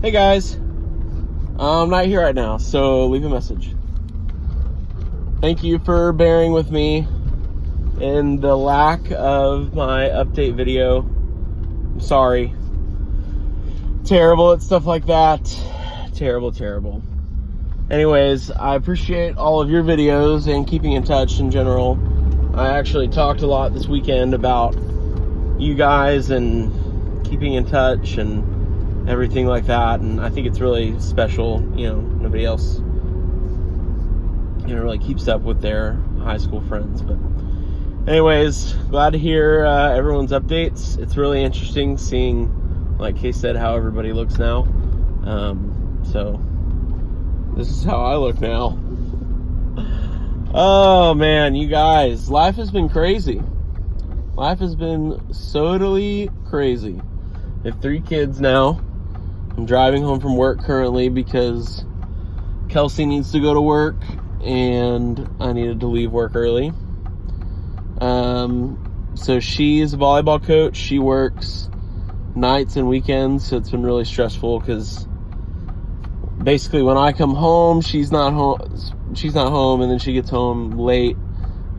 Hey guys, I'm not here right now, so leave a message. Thank you for bearing with me in the lack of my update video. I'm sorry. Terrible at stuff like that. Terrible. Anyways, I appreciate all of your videos and keeping in touch in general. I actually talked a lot this weekend about you guys and keeping in touch and everything like that, and I think it's really special. Nobody else really keeps up with their high school friends. But anyways, glad to hear everyone's updates. It's really interesting seeing, like Kay said, how everybody looks now. So this is how I look now. Oh man, you guys, life has been crazy. Life has been totally crazy. I have 3 kids now. I'm driving home from work currently because Kelsey needs to go to work and I needed to leave work early. So she's a volleyball coach. She works nights and weekends, so it's been really stressful because basically when I come home, she's not home, and then she gets home late,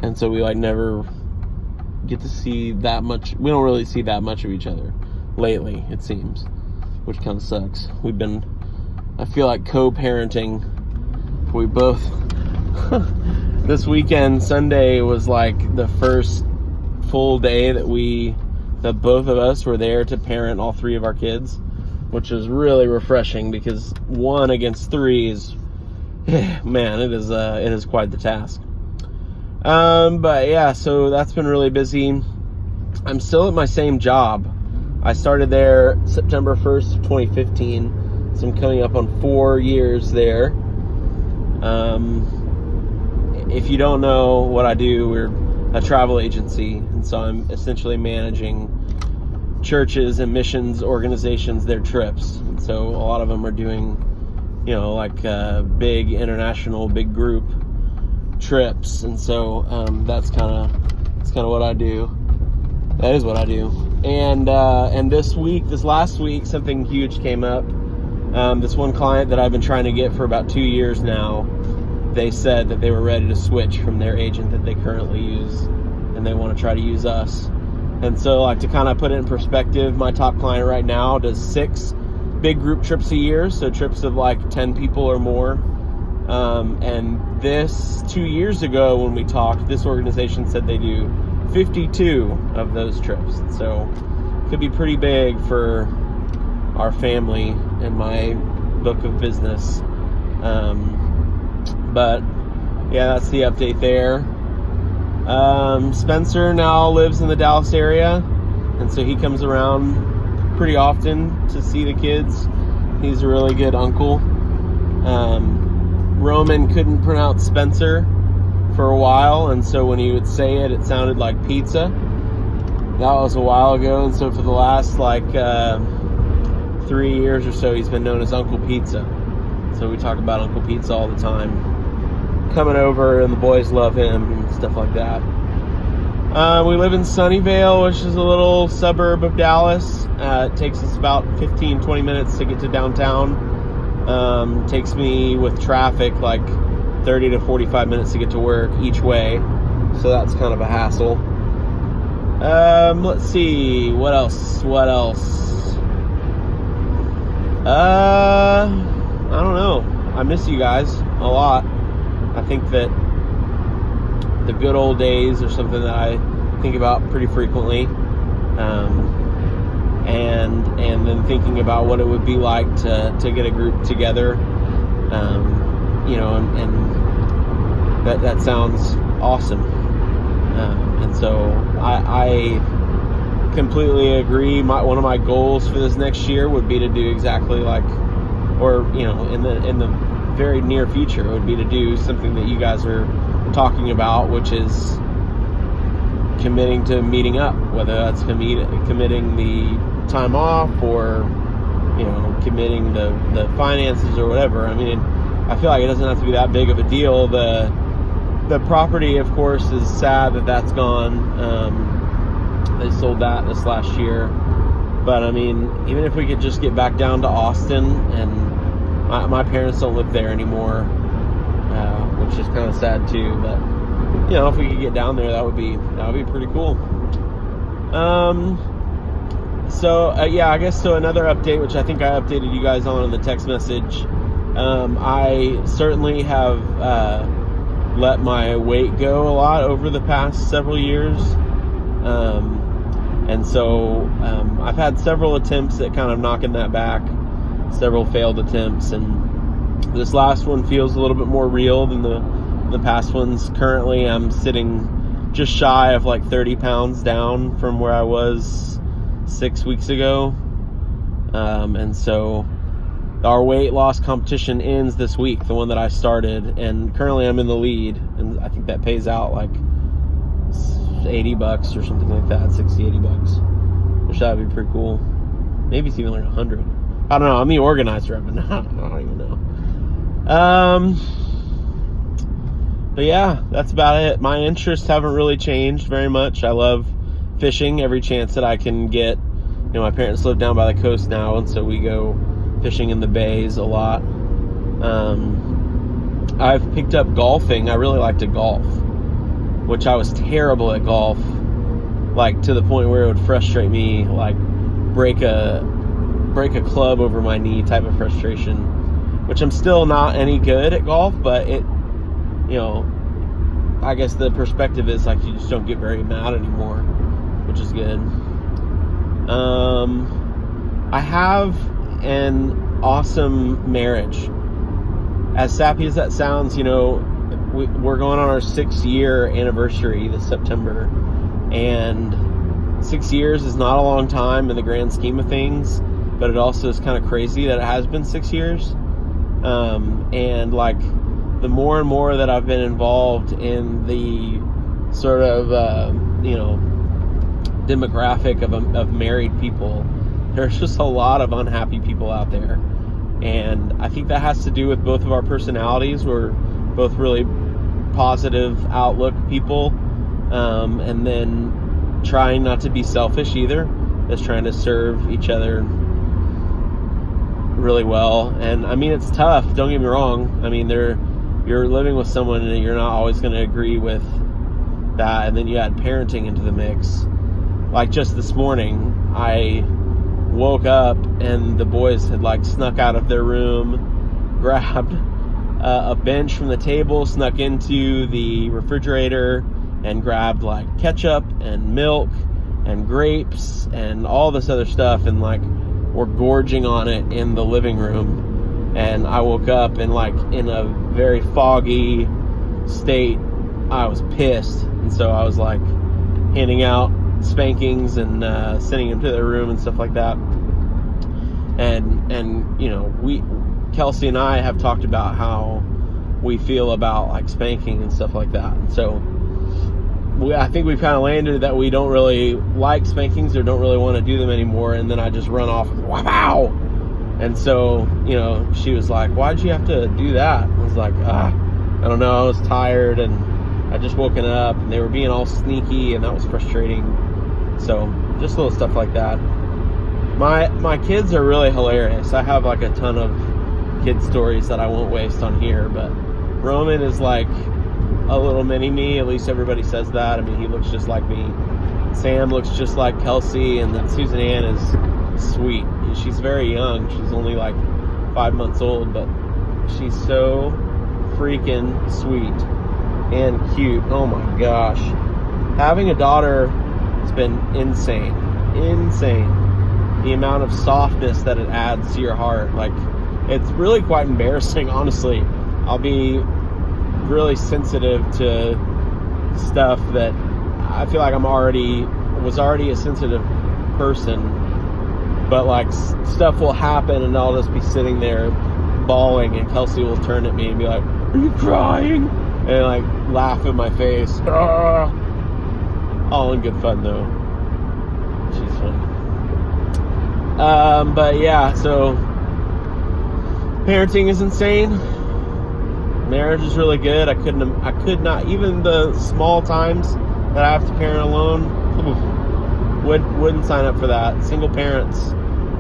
and so we never get to see that much. We don't really see that much of each other lately, it seems, which kind of sucks. We've been, I feel like, co-parenting. We both this weekend, Sunday, was like the first full day that both of us were there to parent all 3 of our kids, which is really refreshing because 1 against 3 is, man, it is quite the task. But yeah, so that's been really busy. I'm still at my same job. I started there September 1st, 2015, so I'm coming up on 4 years there. If you don't know what I do, we're a travel agency, and so I'm essentially managing churches and missions organizations, their trips. And so a lot of them are doing, big international, big group trips, and so that's kind of what I do. That is what I do. And this last week, something huge came up. This one client that I've been trying to get for about 2 years now, they said that they were ready to switch from their agent that they currently use, and they want to try to use us. And so, to kind of put it in perspective, my top client right now does 6 big group trips a year, so trips of 10 people or more. And this 2 years ago when we talked, this organization said they do 52 of those trips. So it could be pretty big for our family and my book of business. But yeah, that's the update there. Spencer now lives in the Dallas area, and so he comes around pretty often to see the kids. He's a really good uncle. Roman couldn't pronounce Spencer for a while, and so when he would say it, it sounded like pizza. That was a while ago, and so for the last 3 years or so, he's been known as Uncle Pizza. So we talk about Uncle Pizza all the time. Coming over, and the boys love him and stuff like that. We live in Sunnyvale, which is a little suburb of Dallas. It takes us about 15-20 minutes to get to downtown. Takes me, with traffic, 30 to 45 minutes to get to work each way, so that's kind of a hassle. Let's see, what else? I don't know. I miss you guys a lot. I think that the good old days are something that I think about pretty frequently, and then thinking about what it would be like to get a group together, and that sounds awesome, and so I completely agree. One of my goals for this next year would be to do exactly in the very near future, would be to do something that you guys are talking about, which is committing to meeting up, whether that's committing the time off or committing the finances or whatever. I mean, I feel like it doesn't have to be that big of a deal. The property, of course, is sad that that's gone. They sold that this last year, But I mean, even if we could just get back down to Austin, and my parents don't live there anymore, which is kind of sad too. But you know, if we could get down there, that would be pretty cool. Yeah, I guess so. Another update, which I think I updated you guys on in the text message. I certainly have let my weight go a lot over the past several years. And so I've had several attempts at kind of knocking that back, several failed attempts, and this last one feels a little bit more real than the past ones. Currently, I'm sitting just shy of like 30 pounds down from where I was 6 weeks ago. And so our weight loss competition ends this week, the one that I started, and currently I'm in the lead, and I think that pays out like $80 or something like that, 60, $80, which that would be pretty cool. Maybe it's even like 100. I don't know. I'm the organizer of it. I don't even know. But yeah, that's about it. My interests haven't really changed very much. I love fishing every chance that I can get. You know, my parents live down by the coast now, and so we go fishing in the bays a lot. I've picked up golfing. I really like to golf, which I was terrible at golf, like to the point where it would frustrate me, like break a club over my knee type of frustration, which I'm still not any good at golf, but it, you know, I guess the perspective is like you just don't get very mad anymore, which is good. I have an awesome marriage. As sappy as that sounds, you know, we're going on our 6-year anniversary this September, and 6 years is not a long time in the grand scheme of things, but it also is kind of crazy that it has been 6 years. And like the more and more that I've been involved in the sort of you know, demographic of married people, there's just a lot of unhappy people out there, and I think that has to do with both of our personalities. We're both really positive outlook people, and then trying not to be selfish either, just trying to serve each other really well. And I mean, it's tough, don't get me wrong. I mean, you're living with someone and you're not always going to agree with that, and then you add parenting into the mix. Like just this morning, I woke up and the boys had like snuck out of their room, grabbed a bench from the table, snuck into the refrigerator and grabbed like ketchup and milk and grapes and all this other stuff, and like were gorging on it in the living room. And I woke up and like in a very foggy state, I was pissed, and so I was like handing out spankings and sending them to their room and stuff like that. And you know, Kelsey and I have talked about how we feel about like spanking and stuff like that. And so I think we've kind of landed that we don't really like spankings or don't really want to do them anymore. And then I just run off and wow. And so, you know, she was like, "Why'd you have to do that?" I was like, I don't know. I was tired and I just woken up, and they were being all sneaky, and that was frustrating. So just little stuff like that. My kids are really hilarious. I have like a ton of kid stories that I won't waste on here, but Roman is like a little mini me. At least everybody says that. I mean, he looks just like me. Sam looks just like Kelsey, and then Susan Ann is sweet. She's very young. She's only like 5 months old, but she's so freaking sweet and cute. Oh my gosh. Having a daughter has been insane. The amount of softness that it adds to your heart. Like, it's really quite embarrassing, honestly. I'll be really sensitive to stuff that I feel like was already a sensitive person, but like stuff will happen and I'll just be sitting there bawling, and Kelsey will turn at me and be like, "Are you crying?" and like laugh in my face. All in good fun though. She's funny. But yeah, so parenting is insane. Marriage is really good. I could not, even the small times that I have to parent alone, wouldn't sign up for that. Single parents,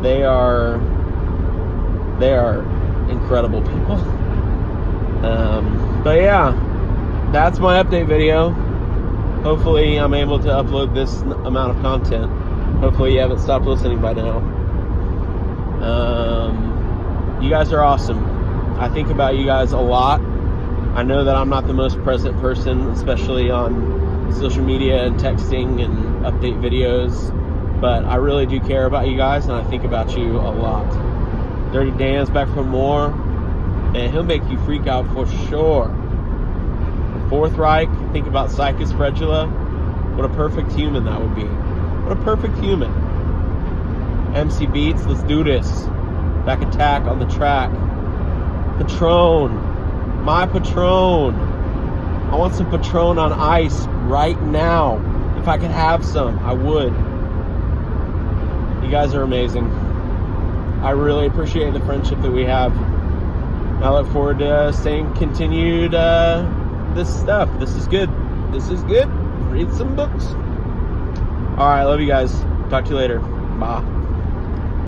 they are incredible people. But yeah, that's my update video. Hopefully I'm able to upload this amount of content. Hopefully you haven't stopped listening by now. You guys are awesome. I think about you guys a lot. I know that I'm not the most present person, especially on social media and texting and update videos, but I really do care about you guys, and I think about you a lot. Dirty Dan's back for more, and he'll make you freak out for sure. The Fourth Reich, think about Psychus Fredula. What a perfect human that would be. What a perfect human. MC Beats, let's do this. Back attack on the track. Patron. My Patron. I want some Patron on ice right now. If I could have some, I would. You guys are amazing. I really appreciate the friendship that we have. I look forward to staying continued this stuff. This is good. This is good. Read some books. Alright, love you guys. Talk to you later. Bye.